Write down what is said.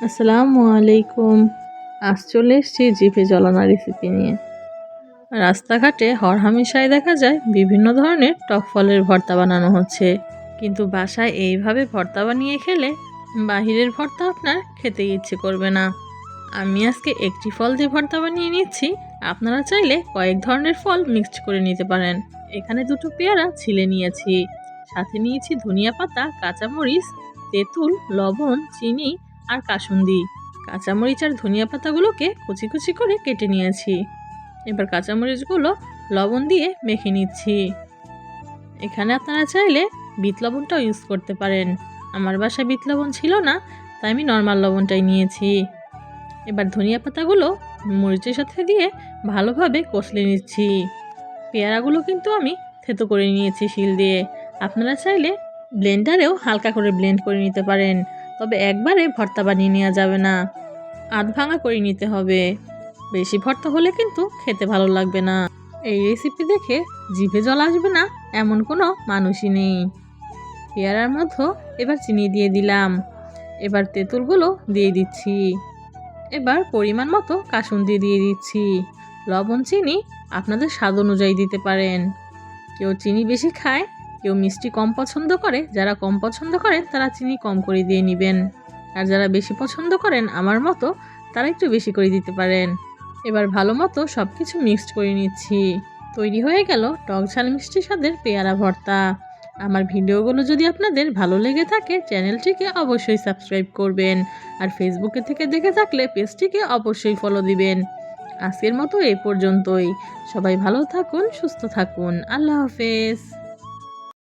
আসসালামু আলাইকুম। আজ চলে এসেছি জিভে জলানো রেসিপি নিয়ে। রাস্তাঘাটে হরহামেশাই দেখা যায় বিভিন্ন ধরনের টক ফলের ভর্তা বানানো হচ্ছে, কিন্তু বাসায় এইভাবে ভর্তা বানিয়ে খেলে বাহিরের ভর্তা আপনার খেতে ইচ্ছে করবে না। আমি আজকে একটি ফল দিয়ে ভর্তা বানিয়ে নিচ্ছি। আপনারা চাইলে কয়েক ধরনের ফল মিক্সড করে নিতে পারেন। এখানে দুটো পেয়ারা ছিলে নিয়েছি, সাথে নিয়েছি ধনিয়া পাতা, কাঁচামরিচ, তেঁতুল, লবণ, চিনি আর কাসুন্দি। কাঁচামরিচ আর ধনিয়া পাতাগুলোকে কুচি কুচি করে কেটে নিয়েছি। এবার কাঁচামরিচগুলো লবণ দিয়ে মেখে নিচ্ছি। এখানে আপনারা চাইলে বিট লবণটাও ইউজ করতে পারেন। আমার বাসায় বিট লবণ ছিল না, তাই আমি নর্মাল লবণটাই নিয়েছি। এবার ধনিয়া পাতাগুলো মরিচের সাথে দিয়ে ভালোভাবে কষলে নিচ্ছি। পেয়ারাগুলো কিন্তু আমি থেতো করে নিয়েছি শিল দিয়ে। আপনারা চাইলে ব্লেন্ডারেও হালকা করে ব্লেন্ড করে নিতে পারেন, তবে একবারে ভর্তা বানিয়ে নেওয়া যাবে না, আধ ভাঙা করে নিতে হবে। বেশি ভর্তা হলে কিন্তু খেতে ভালো লাগবে না। এই রেসিপি দেখে জিভে জল আসবে না এমন কোনো মানুষই নেই। পেয়ারার মধ্যে এবার চিনি দিয়ে দিলাম। এবার তেঁতুলগুলো দিয়ে দিচ্ছি। এবার পরিমাণ মতো কাসুন্দি দিয়ে দিচ্ছি। লবণ চিনি আপনাদের স্বাদ অনুযায়ী দিতে পারেন। কেউ চিনি বেশি খায়, কেউ মিষ্টি কম পছন্দ করে। যারা কম পছন্দ করেন তারা চিনি কম করে দিয়ে নেবেন, আর যারা বেশি পছন্দ করেন আমার মতো তারা একটু বেশি করে দিতে পারেন। এবার ভালো মতো সব কিছু মিক্সড করে নিচ্ছি। তৈরি হয়ে গেল টক ঝাল মিষ্টি স্বাদের পেয়ারা ভর্তা। আমার ভিডিওগুলো যদি আপনাদের ভালো লেগে থাকে চ্যানেলটিকে অবশ্যই সাবস্ক্রাইব করবেন, আর ফেসবুকে থেকে দেখে থাকলে পেজটিকে অবশ্যই ফলো দিবেন। আজকের মতো এই পর্যন্তই। সবাই ভালো থাকুন, সুস্থ থাকুন। আল্লাহ হাফেজ।